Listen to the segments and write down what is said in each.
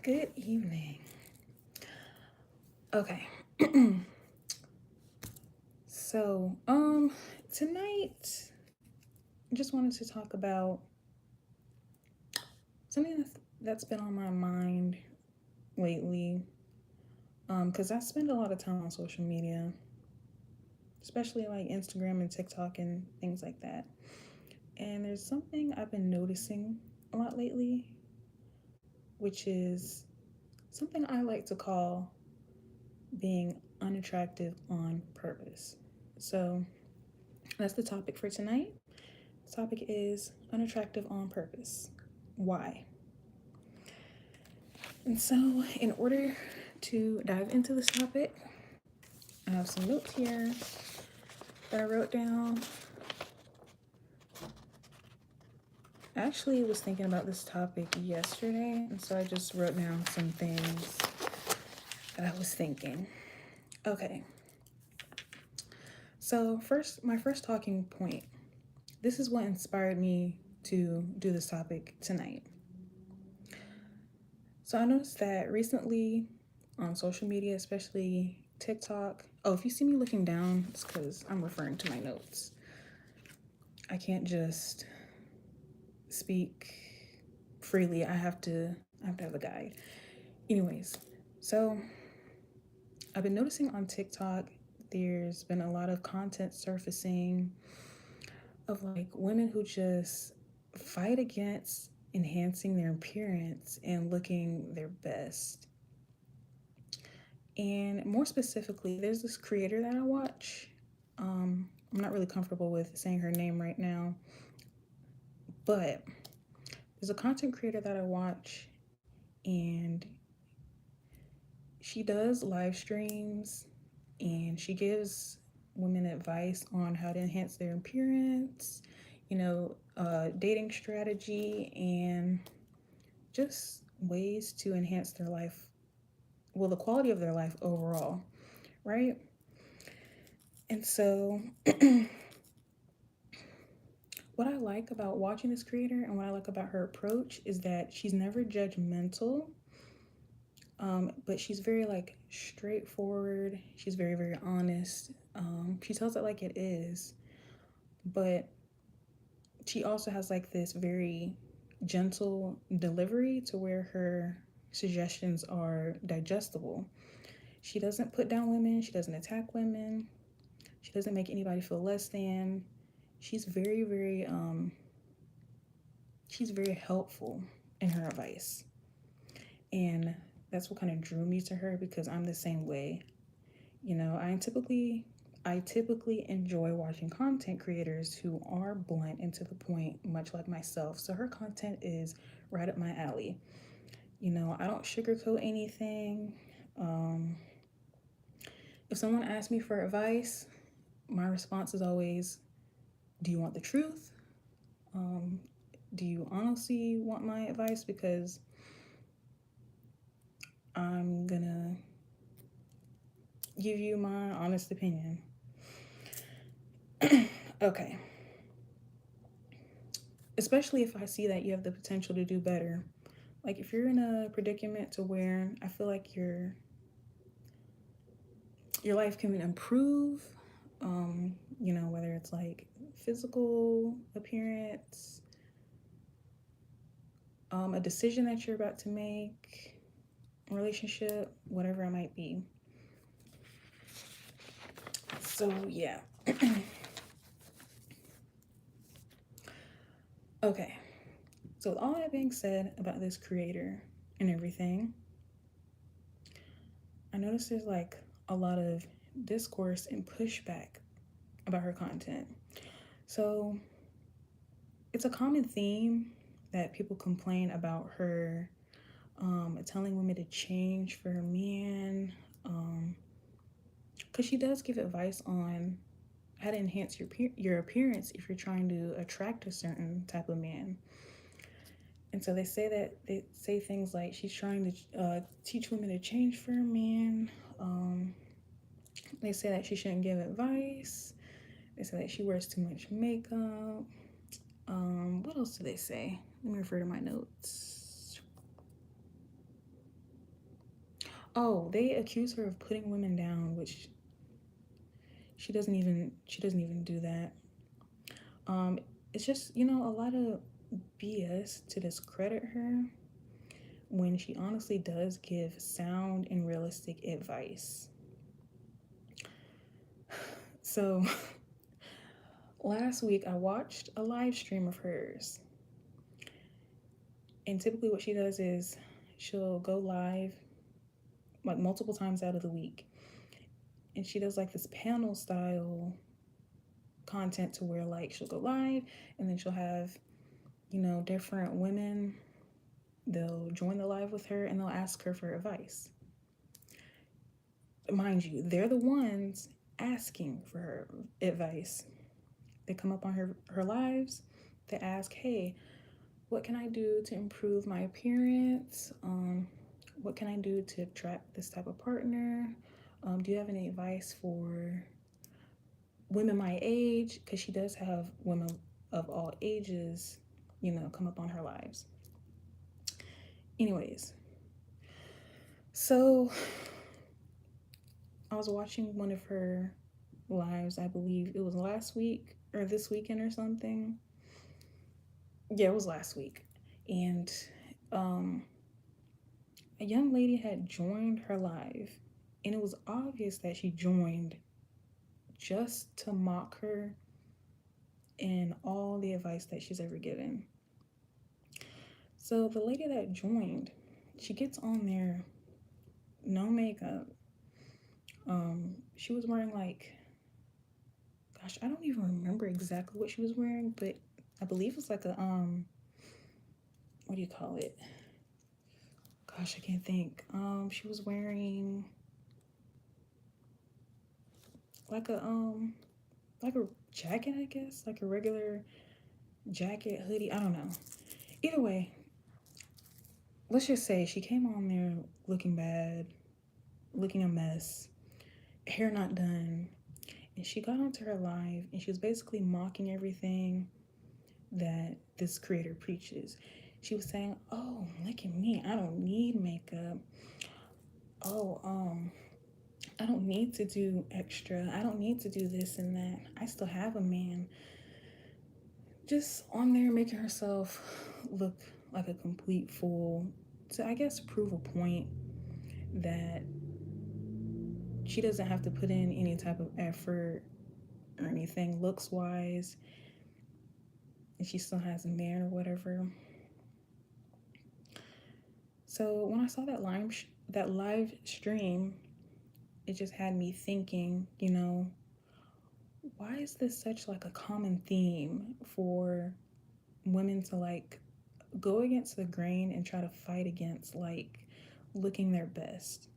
Good evening. Okay. So, tonight I just wanted to talk about something that's been on my mind lately. Because I spend a lot of time on social media, especially like Instagram and TikTok and things like that. And there's something I've been noticing a lot lately, which is something I like to call being unattractive on purpose. So that's the topic for tonight. The topic is unattractive on purpose. Why? And so, in order to dive into this topic, I have some notes here that I wrote down. I actually was thinking about this topic yesterday, and so I just wrote down some things that I was thinking. Okay. So, my first talking point. This is what inspired me to do this topic tonight. So I noticed that recently on social media, especially TikTok. Oh, if you see me looking down, it's because I'm referring to my notes. I can't just speak freely. I have to have a guide. Anyways, so I've been noticing on TikTok there's been a lot of content surfacing of like women who just fight against enhancing their appearance and looking their best. And more specifically, there's this creator that I watch. I'm not really comfortable with saying her name right now, but there's a content creator that I watch, and she does live streams and she gives women advice on how to enhance their appearance, dating strategy, and just ways to enhance their life, well, the quality of their life overall, right? And so, what I like about watching this creator and what I like about her approach is that she's never judgmental, but she's very like straightforward. She's very, very honest. She tells it like it is, but she also has like this very gentle delivery to where her suggestions are digestible. She doesn't put down women, she doesn't attack women, she doesn't make anybody feel less than. She's very, very she's very helpful in her advice. And that's what kind of drew me to her because I'm the same way. I typically enjoy watching content creators who are blunt and to the point, much like myself. So her content is right up my alley. I don't sugarcoat anything. Um, if someone asks me for advice, my response is always, do you want the truth? Um, do you honestly want my advice? Because I'm gonna give you my honest opinion. Okay. Especially if I see that you have the potential to do better. Like if you're in a predicament to where I feel like your life can improve, whether it's like physical appearance, a decision that you're about to make, a relationship, whatever it might be. So yeah. Okay. So with all that being said about this creator and everything, I noticed there's like a lot of discourse and pushback about her content. So it's a common theme that people complain about her telling women to change for a man, because she does give advice on how to enhance your appearance if you're trying to attract a certain type of man. And so they say things like she's trying to teach women to change for a man. They say that she shouldn't give advice. They say that she wears too much makeup. What else do they say? Let me refer to my notes. Oh, they accuse her of putting women down, which she doesn't even do that. Um, it's just, a lot of BS to discredit her when she honestly does give sound and realistic advice. So, last week I watched a live stream of hers. And typically what she does is she'll go live like multiple times out of the week. And she does like this panel style content to where like she'll go live and then she'll have, different women. They'll join the live with her and they'll ask her for advice. Mind you, they're the ones asking for her advice. They come up on her lives. They ask, hey, what can I do to improve my appearance? What can I do to attract this type of partner? Do you have any advice for women my age? Because she does have women of all ages, come up on her lives. Anyways, so I was watching one of her lives, I believe it was last week or this weekend or something. Yeah, it was last week. And um, a young lady had joined her live, and it was obvious that she joined just to mock her and all the advice that she's ever given. So the lady that joined, she gets on there, no makeup. She was wearing like, gosh, I don't even remember exactly what she was wearing, but I believe it's like a what do you call it? Gosh, I can't think. She was wearing like a jacket, I guess, like a regular jacket, hoodie. I don't know. Either way, let's just say she came on there looking bad, looking a mess, hair not done, and she got onto her live and she was basically mocking everything that this creator preaches. She was saying, "Oh, look at me. I don't need makeup. Oh, I don't need to do extra. I don't need to do this and that. I still have a man." Just on there making herself look like a complete fool to, I guess, prove a point that she doesn't have to put in any type of effort or anything looks wise, and she still has a man or whatever. So when I saw that live stream, it just had me thinking, why is this such like a common theme for women to like go against the grain and try to fight against like looking their best?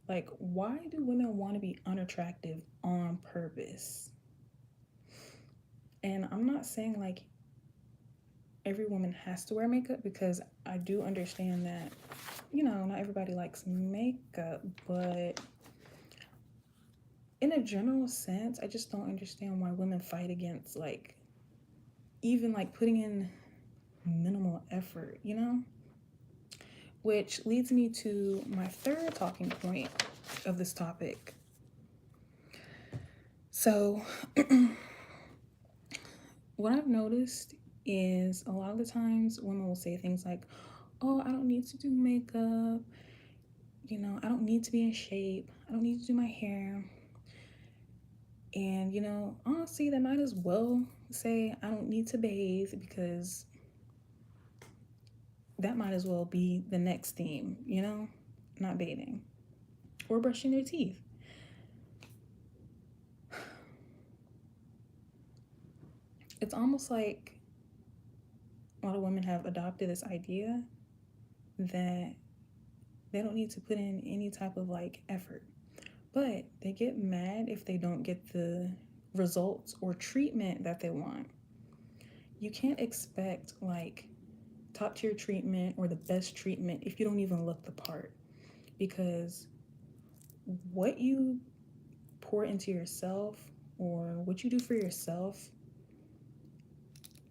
Like, why do women want to be unattractive on purpose? And I'm not saying like every woman has to wear makeup, because I do understand that, not everybody likes makeup, but in a general sense, I just don't understand why women fight against like even like putting in minimal effort, Which leads me to my third talking point of this topic. So, what I've noticed is a lot of the times women will say things like, oh, I don't need to do makeup, I don't need to be in shape, I don't need to do my hair. And, honestly, they might as well say, I don't need to bathe, because that might as well be the next theme, not bathing or brushing their teeth. It's almost like a lot of women have adopted this idea that they don't need to put in any type of like effort, but they get mad if they don't get the results or treatment that they want. You can't expect like top tier treatment or the best treatment if you don't even look the part, because what you pour into yourself or what you do for yourself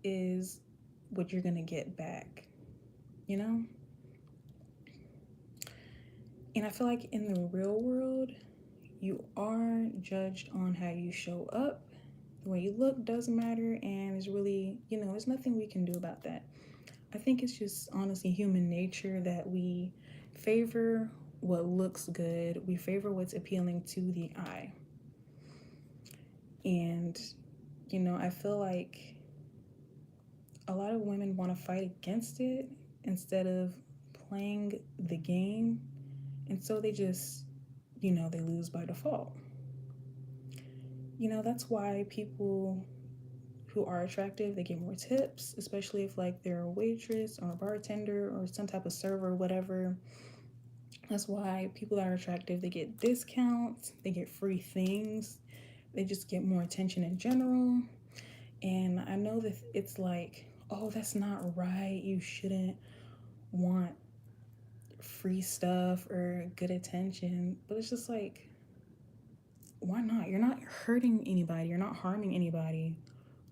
is what you're gonna get back, you know? And I feel like in the real world, you are judged on how you show up. The way you look does matter, and it's really, there's nothing we can do about that. I think it's just honestly human nature that we favor what looks good, we favor what's appealing to the eye. And, I feel like a lot of women want to fight against it instead of playing the game. And so they just, they lose by default. That's why people who are attractive, they get more tips, especially if like they're a waitress or a bartender or some type of server or whatever. That's why people that are attractive, they get discounts, they get free things, they just get more attention in general. And I know that it's like, oh, that's not right. You shouldn't want free stuff or good attention. But it's just like, why not? You're not hurting anybody, you're not harming anybody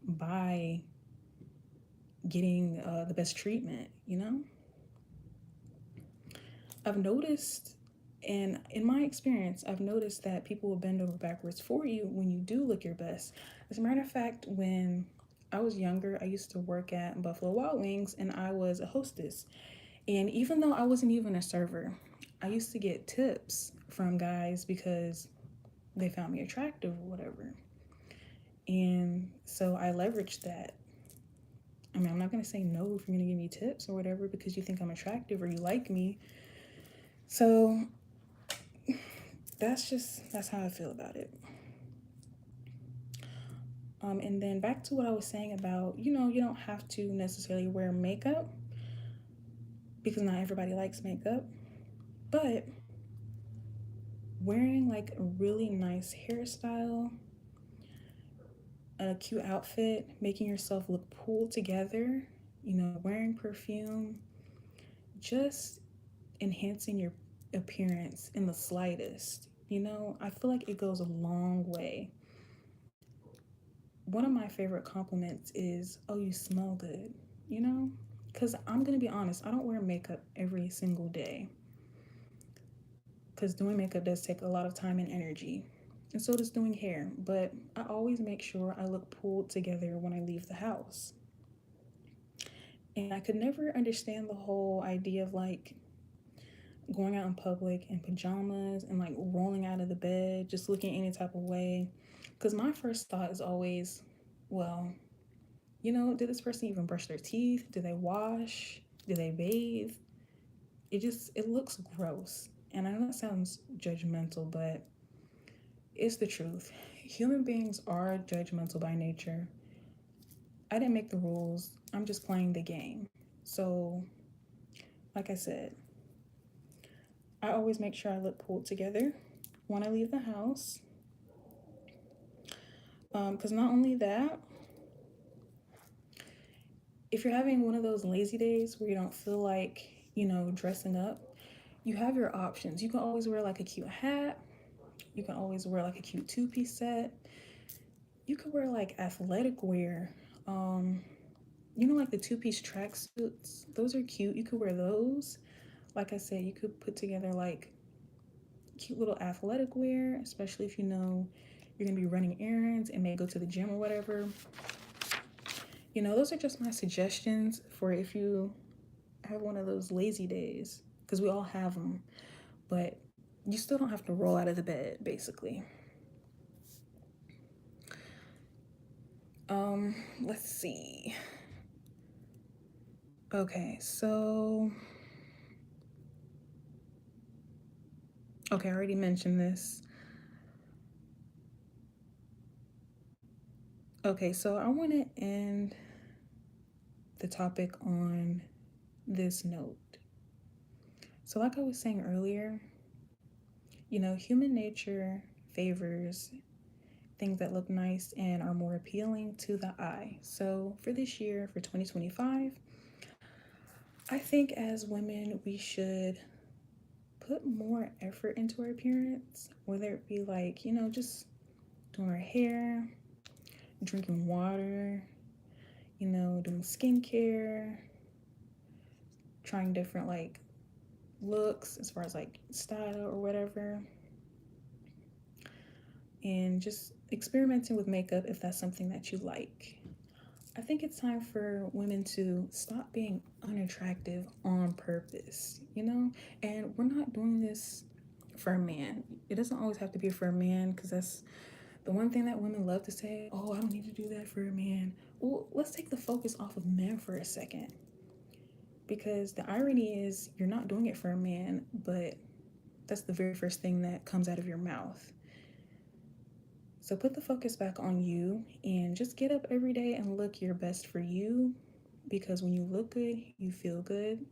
by getting the best treatment. I've noticed, and in my experience, I've noticed that people will bend over backwards for you when you do look your best. As a matter of fact, when I was younger, I used to work at Buffalo Wild Wings and I was a hostess. And even though I wasn't even a server, I used to get tips from guys because they found me attractive or whatever. And so I leveraged that. I mean, I'm not going to say no if you're going to give me tips or whatever because you think I'm attractive or you like me. So that's how I feel about it. And then back to what I was saying about, you don't have to necessarily wear makeup because not everybody likes makeup, but wearing like a really nice hairstyle, a cute outfit, making yourself look pulled together, wearing perfume, just enhancing your appearance in the slightest. I feel like it goes a long way. One of my favorite compliments is, oh, you smell good, you know? Because I'm going to be honest, I don't wear makeup every single day. Because doing makeup does take a lot of time and energy. And so does doing hair. But I always make sure I look pulled together when I leave the house. And I could never understand the whole idea of like going out in public in pajamas and like rolling out of the bed, just looking any type of way. Because my first thought is always, well, did this person even brush their teeth? Did they wash? Did they bathe? It looks gross. And I know that sounds judgmental, but it's the truth. Human beings are judgmental by nature. I didn't make the rules. I'm just playing the game. So, like I said, I always make sure I look pulled together when I leave the house. Because not only that, if you're having one of those lazy days where you don't feel like, dressing up, you have your options. You can always wear like a cute hat. You can always wear like a cute two-piece set. You could wear like athletic wear. Like the two-piece tracksuits. Those are cute. You could wear those. Like I said, you could put together like cute little athletic wear, especially if you're gonna be running errands and may go to the gym or whatever. Those are just my suggestions for if you have one of those lazy days, because we all have them, but you still don't have to roll out of the bed, basically. Let's see. Okay, so I already mentioned this. Okay, so I want to end the topic on this note. So, like I was saying earlier, human nature favors things that look nice and are more appealing to the eye. So, for this year, for 2025, I think as women, we should put more effort into our appearance, whether it be like, just doing our hair, drinking water, doing skincare, trying different like looks, as far as like style or whatever, and just experimenting with makeup if that's something that you like. I think it's time for women to stop being unattractive on purpose, you know? And we're not doing this for a man. It doesn't always have to be for a man, because that's the one thing that women love to say. Oh, I don't need to do that for a man. Well, let's take the focus off of men for a second. Because the irony is, you're not doing it for a man, but that's the very first thing that comes out of your mouth. So put the focus back on you and just get up every day and look your best for you, because when you look good, you feel good,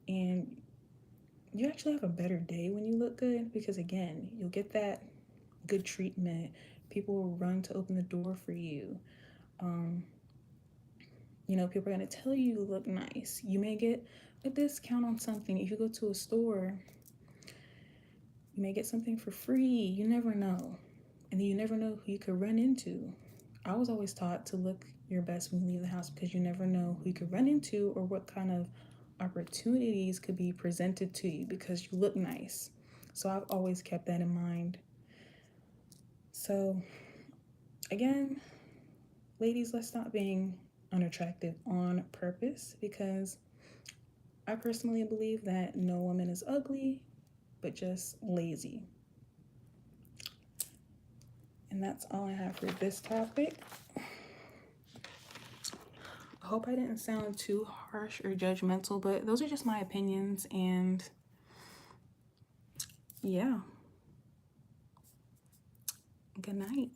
and you actually have a better day when you look good, because again, you'll get that good treatment. People will run to open the door for you. Um, people are going to tell you you look nice. You may get a discount on something. If you go to a store, you may get something for free. You never know. And then you never know who you could run into. I was always taught to look your best when you leave the house, because you never know who you could run into or what kind of opportunities could be presented to you because you look nice. So I've always kept that in mind. So again, ladies, let's stop being unattractive on purpose, because I personally believe that no woman is ugly, but just lazy. And that's all I have for this topic. I hope I didn't sound too harsh or judgmental, but those are just my opinions, and yeah. Good night.